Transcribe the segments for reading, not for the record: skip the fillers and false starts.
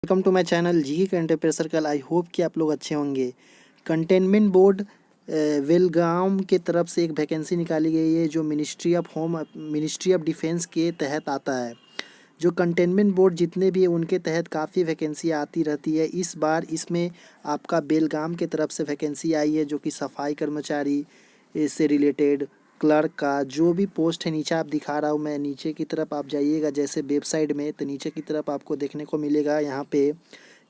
Welcome to my channel G current affair circle. I hope कि आप लोग अच्छे होंगे। कंटेनमेंट बोर्ड बेलगाम के तरफ से एक वैकेंसी निकाली गई है जो मिनिस्ट्री ऑफ डिफेंस के तहत आता है। जो कंटेनमेंट बोर्ड जितने भी हैं उनके तहत काफ़ी वैकेंसी आती रहती है। इस बार इसमें आपका बेलगाम के तरफ से वैकेंसी आई है जो कि सफाई कर्मचारी से रिलेटेड क्लर्क का जो भी पोस्ट है। नीचे आप दिखा रहा हूँ मैं, नीचे की तरफ आप जाइएगा जैसे वेबसाइट में, तो नीचे की तरफ आपको देखने को मिलेगा यहाँ पे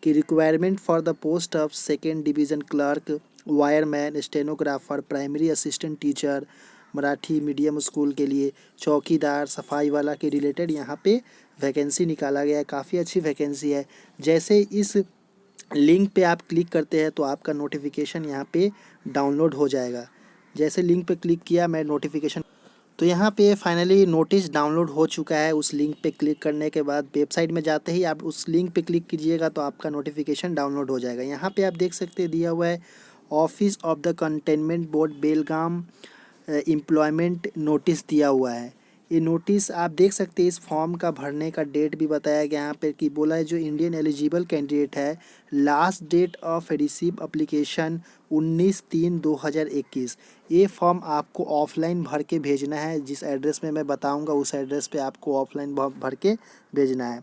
कि requirement for the post of second division clerk, wireman, stenographer, primary assistant teacher, Marathi medium school के लिए, चौकीदार, सफाई वाला के रिलेटेड यहाँ पे वैकेंसी निकाला गया है। काफ़ी अच्छी वैकेंसी है। जैसे इस लिंक पे आप क्लिक करते हैं तो आपका नोटिफिकेशन यहाँ पे डाउनलोड हो जाएगा। जैसे लिंक पे क्लिक किया मैं नोटिफिकेशन, तो यहाँ पे फाइनली नोटिस डाउनलोड हो चुका है। उस लिंक पे क्लिक करने के बाद वेबसाइट में जाते ही आप उस लिंक पे क्लिक कीजिएगा तो आपका नोटिफिकेशन डाउनलोड हो जाएगा। यहाँ पे आप देख सकते हैं दिया हुआ है office of the containment board Belgaum employment notice दिया हुआ है। ये नोटिस आप देख सकते हैं। इस फॉर्म का भरने का डेट भी बताया गया यहाँ पे कि बोला है जो इंडियन एलिजिबल कैंडिडेट है, last date of receive application 19/3/2021। ये फॉर्म आपको ऑफलाइन भर के भेजना है। जिस एड्रेस में मैं बताऊंगा उस एड्रेस पे आपको ऑफलाइन भर के भेजना है।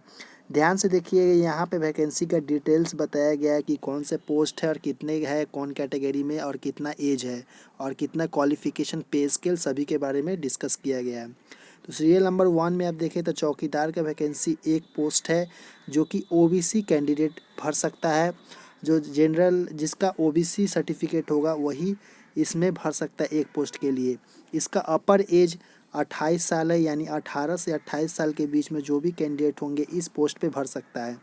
ध्यान से देखिए, यहाँ पे वैकेंसी का डिटेल्स बताया गया है कि कौन से पोस्ट है और कितने है, कौन कैटेगरी में, और कितना एज है और कितना क्वालिफिकेशन, पे स्केल, सभी के बारे में डिस्कस किया गया है। तो सीरियल नंबर 1 में आप देखें तो चौकीदार का वैकेंसी एक पोस्ट है जो कि ओबीसी कैंडिडेट भर सकता है। जो जनरल जिसका ओबीसी सर्टिफिकेट होगा वही इसमें भर सकता है एक पोस्ट के लिए। इसका अपर एज 28 साल है, यानी 18 से 28 साल के बीच में जो भी कैंडिडेट होंगे इस पोस्ट पे भर सकता है।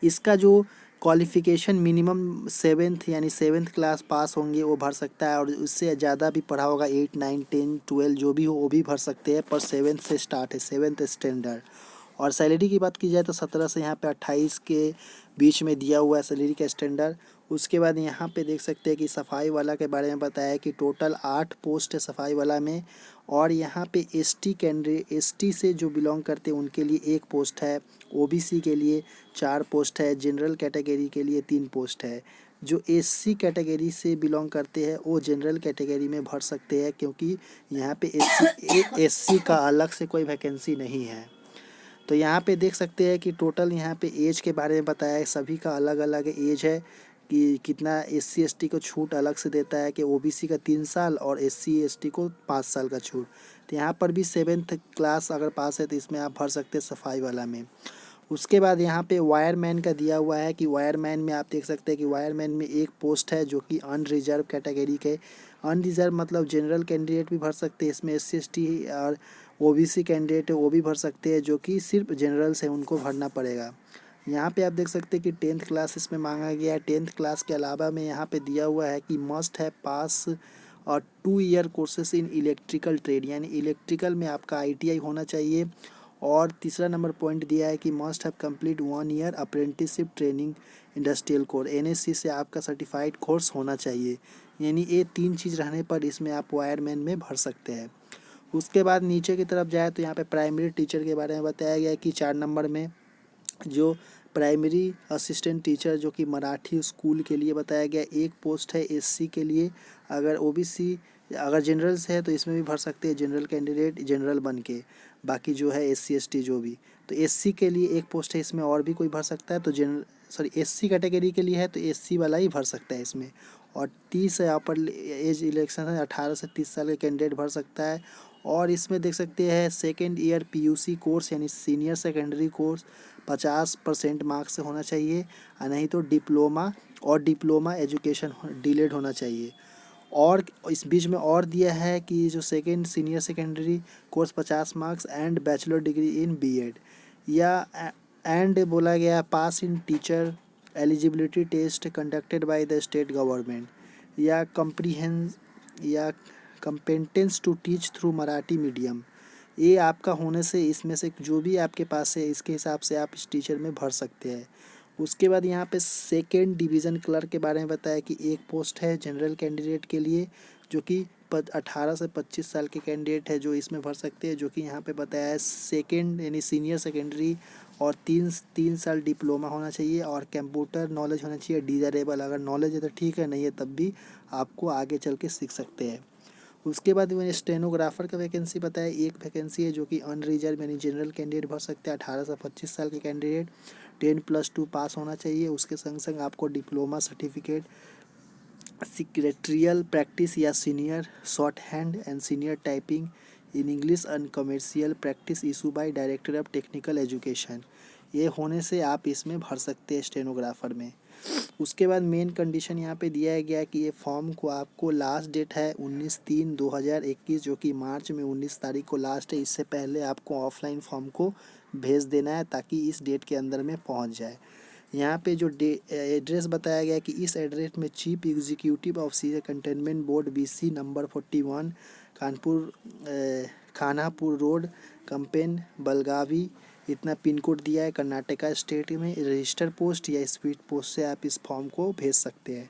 इसका जो क्वालिफ़िकेशन मिनिमम 7th यानी 7th क्लास पास होंगे वो भर सकता है, और उससे ज़्यादा भी पढ़ा होगा 8, 9, 10, 12 जो भी हो वो भी भर सकते हैं। पर 7th से स्टार्ट है, 7th स्टैंडर्ड। और सैलरी की बात की जाए तो 17 से यहाँ पे 28 के बीच में दिया हुआ है सैलरी का स्टैंडर्ड। उसके बाद यहाँ पे देख सकते हैं कि सफाई वाला के बारे में बताया है कि टोटल 8 पोस्ट है सफाई वाला में। और यहाँ पे एसटी से जो बिलोंग करते हैं उनके लिए एक पोस्ट है, ओबीसी के लिए 4 पोस्ट है, जनरल कैटेगरी के लिए 3 पोस्ट है। जो एससी कैटेगरी से बिलोंग करते हैं वो जनरल कैटेगरी में भर सकते हैं, क्योंकि यहाँ पे एससी का अलग से कोई वैकेंसी नहीं है। तो यहाँ पे देख सकते हैं कि टोटल यहाँ पे एज के बारे में बताया है। सभी का अलग अलग एज है कि कितना एससी एसटी को छूट अलग से देता है कि ओबीसी का 3 साल और एससी एसटी को 5 साल का छूट। तो यहाँ पर भी 7th क्लास अगर पास है तो इसमें आप भर सकते हैं सफाई वाला में। उसके बाद यहाँ पे वायरमैन का दिया हुआ है कि वायरमैन में आप देख सकते हैं कि वायरमैन में एक पोस्ट है जो कि अनरिजर्व कैटेगरी के। अनरिजर्व मतलब जनरल कैंडिडेट भी भर सकते हैं इसमें, एससी एसटी और ओबीसी कैंडिडेट है वो भी भर सकते हैं, जो कि सिर्फ जनरल से उनको भरना पड़ेगा। यहाँ पे आप देख सकते हैं कि 10th क्लास इसमें मांगा गया है। 10th क्लास के अलावा में यहाँ पे दिया हुआ है कि मस्ट है पास और 2 year courses in electrical trade, यानी इलेक्ट्रिकल में आपका आईटीआई होना चाहिए। और तीसरा नंबर पॉइंट दिया है कि must have complete 1 year apprenticeship training industrial core, NSC से आपका सर्टिफाइड कोर्स होना चाहिए। यानी ये 3 चीज़ रहने पर इसमें आप वायरमैन में भर सकते हैं। उसके बाद नीचे की तरफ जाए तो यहाँ पे प्राइमरी टीचर के बारे में बताया गया है कि 4 नंबर में जो प्राइमरी असिस्टेंट टीचर जो कि मराठी स्कूल के लिए बताया गया, एक पोस्ट है एससी के लिए। अगर ओबीसी अगर जनरल से है तो इसमें भी भर सकते हैं जनरल कैंडिडेट जनरल बन के। बाकी जो है एससी एसटी जो भी, तो एससी के लिए एक पोस्ट है इसमें, और भी कोई भर सकता है तो एससी कैटेगरी के लिए है तो एससी वाला ही भर सकता है इसमें। और 30 है अपर एज इलेक्शन है, 18 से 30 साल के कैंडिडेट भर सकता है। और इसमें देख सकते हैं सेकेंड ईयर पीयूसी कोर्स यानी सीनियर सेकेंडरी कोर्स 50% मार्क्स से होना चाहिए, और नहीं तो डिप्लोमा एजुकेशन डिलेड होना चाहिए। और इस बीच में और दिया है कि जो senior secondary course 50 marks and bachelor degree in BEd, या एंड बोला गया pass in teacher eligibility test conducted by the state government, या या competence to teach through Marathi medium. ये आपका होने से इसमें से जो भी आपके पास है इसके हिसाब से आप इस टीचर में भर सकते हैं। उसके बाद यहाँ पे सेकेंड डिवीज़न क्लर्क के बारे में बताया कि एक पोस्ट है जनरल कैंडिडेट के लिए जो कि 18 से 25 साल के कैंडिडेट है जो इसमें भर सकते हैं, जो कि यहाँ पे बताया है सेकेंड यानी सीनियर सेकेंडरी और 3 साल डिप्लोमा होना चाहिए और कंप्यूटर नॉलेज होना चाहिए डिज़ायरेबल। अगर नॉलेज है तो ठीक है, नहीं है तब भी आपको आगे चल के सीख सकते हैं। उसके बाद मैंने स्टेनोग्राफर का वैकेंसी बताया, एक वैकेंसी है जो कि अनरिजर्व यानी जनरल कैंडिडेट भर सकते हैं। 18 से 25 साल के कैंडिडेट 10+2 पास होना चाहिए। उसके संग संग आपको डिप्लोमा सर्टिफिकेट सेक्रेटरियल प्रैक्टिस या senior short hand and senior typing in English and commercial practice issue by director of technical education, ये होने से आप इसमें भर सकते हैं स्टेनोग्राफर में। उसके बाद मेन कंडीशन यहाँ पे दिया गया कि ये फॉर्म को आपको लास्ट डेट है 19/3/2021, जो कि मार्च में 19 तारीख को लास्ट है। इससे पहले आपको ऑफलाइन फॉर्म को भेज देना है ताकि इस डेट के अंदर में पहुँच जाए। यहाँ पे जो एड्रेस बताया गया कि इस एड्रेस में chief executive officer containment board BC number 41 Kanpur Khanapur road campaign Belagavi, इतना पिन कोड दिया है कर्नाटका स्टेट में। रजिस्टर पोस्ट या स्पीड पोस्ट से आप इस फॉर्म को भेज सकते हैं।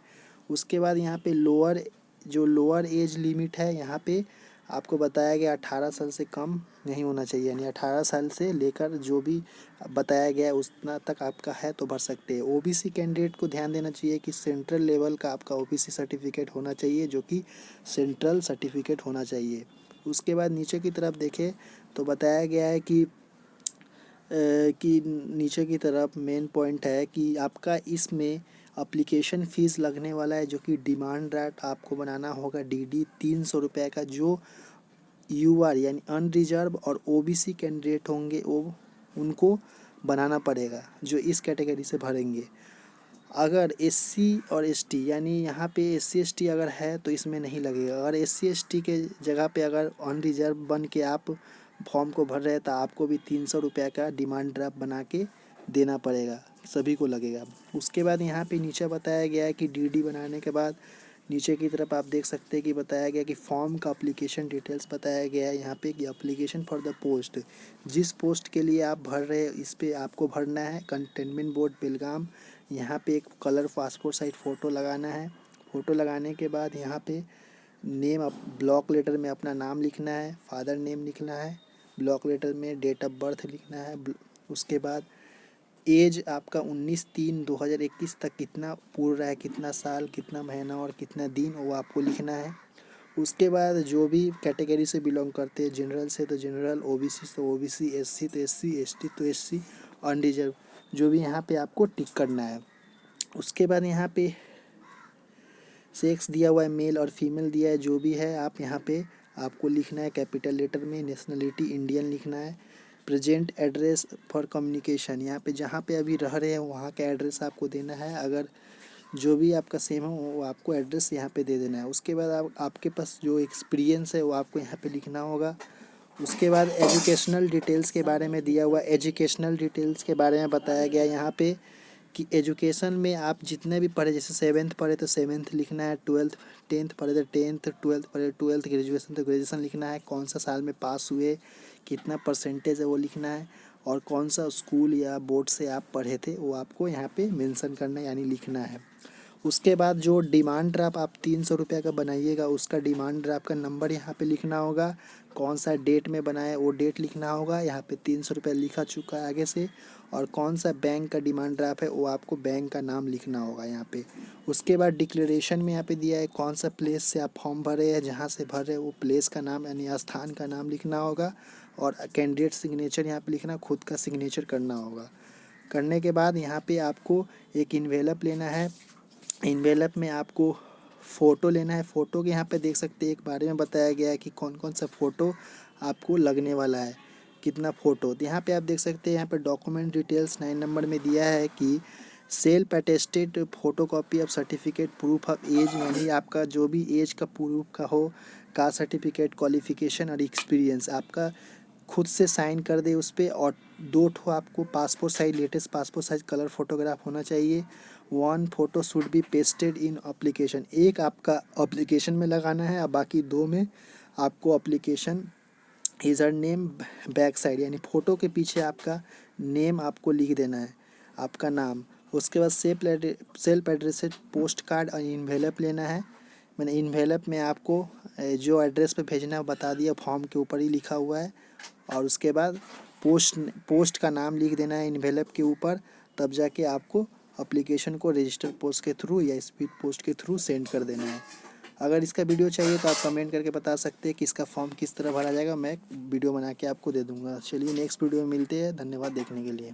उसके बाद यहाँ पे लोअर एज लिमिट है, यहाँ पे आपको बताया गया 18 साल से कम नहीं होना चाहिए, यानी 18 साल से लेकर जो भी बताया गया है उतना तक आपका है तो भर सकते हैं। OBC कैंडिडेट को ध्यान देना चाहिए कि सेंट्रल लेवल का आपका OBC सर्टिफिकेट होना चाहिए, जो कि सेंट्रल सर्टिफिकेट होना चाहिए। उसके बाद नीचे की तरफ देखें तो बताया गया है कि नीचे की तरफ मेन पॉइंट है कि आपका इसमें एप्लीकेशन फ़ीस लगने वाला है, जो कि डिमांड ड्राफ्ट आपको बनाना होगा DD 300 रुपये का, जो UR यानी अनरिजर्व और OBC कैंडिडेट होंगे वो उनको बनाना पड़ेगा जो इस कैटेगरी से भरेंगे। अगर SC और ST यानी यहाँ पे SC ST अगर है तो इसमें नहीं लगेगा। अगर SC ST के जगह पे अगर अनरिजर्व बन के आप फॉर्म को भर रहे हैं तो आपको भी 300 रुपये का डिमांड ड्राफ्ट बना के देना पड़ेगा, सभी को लगेगा। उसके बाद यहाँ पे नीचे बताया गया है कि DD बनाने के बाद नीचे की तरफ आप देख सकते हैं कि बताया गया कि फॉर्म का अप्लीकेशन डिटेल्स बताया गया है यहाँ पे कि अप्लीकेशन फॉर द पोस्ट, जिस पोस्ट के लिए आप भर रहे हैं इस पे आपको भरना है कंटेनमेंट बोर्ड बेलगाम। यहाँ पे एक कलर पासपोर्ट साइज फ़ोटो लगाना है। फ़ोटो लगाने के बाद यहाँ पे नेम ब्लॉक लेटर में अपना नाम लिखना है, फादर नेम लिखना है, ब्लॉक लेटर में डेट ऑफ बर्थ लिखना है। उसके बाद एज आपका 19/3/2021 तक कितना पूरा है, कितना साल, कितना महीना और कितना दिन, वो आपको लिखना है। उसके बाद जो भी कैटेगरी से बिलोंग करते हैं, जनरल से तो जनरल, OBC से OBC, SC तो SC, ST तो SC, अनरिजर्व जो भी यहाँ पे आपको टिक करना है। उसके बाद यहाँ पे सेक्स दिया हुआ है, मेल और फीमेल दिया है, जो भी है आप यहाँ पे आपको लिखना है कैपिटल लेटर में। नेशनलिटी इंडियन लिखना है। प्रेजेंट एड्रेस फॉर कम्युनिकेशन, यहाँ पे जहाँ पे अभी रह रहे हैं वहाँ का एड्रेस आपको देना है। अगर जो भी आपका सेम हो वो आपको एड्रेस यहाँ पे दे देना है। उसके बाद आपके पास जो एक्सपीरियंस है वो आपको यहाँ पे लिखना होगा। उसके बाद एजुकेशनल डिटेल्स के बारे में दिया हुआ, एजुकेशनल डिटेल्स के बारे में बताया गया यहाँ पे कि एजुकेशन में आप जितने भी पढ़े, जैसे 7th पढ़े तो 7th लिखना है, 12th 10th पढ़े तो 10th, 12th पढ़े 12th, ग्रेजुएशन तो ग्रेजुएशन लिखना है, कौन सा साल में पास हुए, कितना परसेंटेज है वो लिखना है, और कौन सा स्कूल या बोर्ड से आप पढ़े थे वो आपको यहाँ पे मेंशन करना है यानी लिखना है। उसके बाद जो डिमांड ड्राफ्ट आप 300 रुपये का बनाइएगा उसका डिमांड ड्राफ्ट का नंबर यहाँ पे लिखना होगा, कौन सा डेट में बनाए वो डेट लिखना होगा। यहाँ पे 300 रुपये लिखा चुका है आगे से, और कौन सा बैंक का डिमांड ड्राफ्ट है वो आपको बैंक का नाम लिखना होगा यहाँ पे। उसके बाद डिक्लेरेशन में यहाँ पे दिया है कौन सा प्लेस से आप फॉर्म भरे हैं, जहाँ से भर रहे हैं वो प्लेस का नाम यानी स्थान का नाम लिखना होगा, और कैंडिडेट सिग्नेचर यहाँ पे लिखना, खुद का सिग्नेचर करना होगा। करने के बाद यहाँ पे आपको एक इन्वेलप लेना है। इन्वेलप में आपको फ़ोटो लेना है। फ़ोटो के यहाँ पे देख सकते हैं एक बारे में बताया गया है कि कौन कौन सा फ़ोटो आपको लगने वाला है, कितना फ़ोटो। तो यहाँ पे आप देख सकते हैं यहाँ पे डॉक्यूमेंट डिटेल्स 9 नंबर में दिया है कि self attested photo copy of certificate proof of age, यानी आपका जो भी एज का प्रूफ का हो, कास्ट सर्टिफिकेट, क्वालिफिकेशन और एक्सपीरियंस आपका खुद से साइन कर दे उस पर। और 2 ठो आपको passport size, latest passport size colour photograph होना चाहिए। 1 photo should be pasted in application, एक आपका एप्लीकेशन में लगाना है और बाकी 2 में आपको application user name back side, यानी फ़ोटो के पीछे आपका नेम आपको लिख देना है, आपका नाम। उसके बाद सेल्फ एड्रेसेड पोस्ट कार्ड और इन्वेलप लेना है। मैंने इन्वेलप में आपको जो एड्रेस पे भेजना है बता दिया, फॉर्म के ऊपर ही लिखा हुआ है। और उसके बाद पोस्ट का नाम लिख देना है इन्वेलप के ऊपर, तब जाके आपको एप्लीकेशन को रजिस्टर पोस्ट के थ्रू या स्पीड पोस्ट के थ्रू सेंड कर देना है। अगर इसका वीडियो चाहिए तो आप कमेंट करके बता सकते हैं कि इसका फॉर्म किस तरह भरा जाएगा, मैं वीडियो बना के आपको दे दूंगा। चलिए नेक्स्ट वीडियो में मिलते हैं, धन्यवाद देखने के लिए।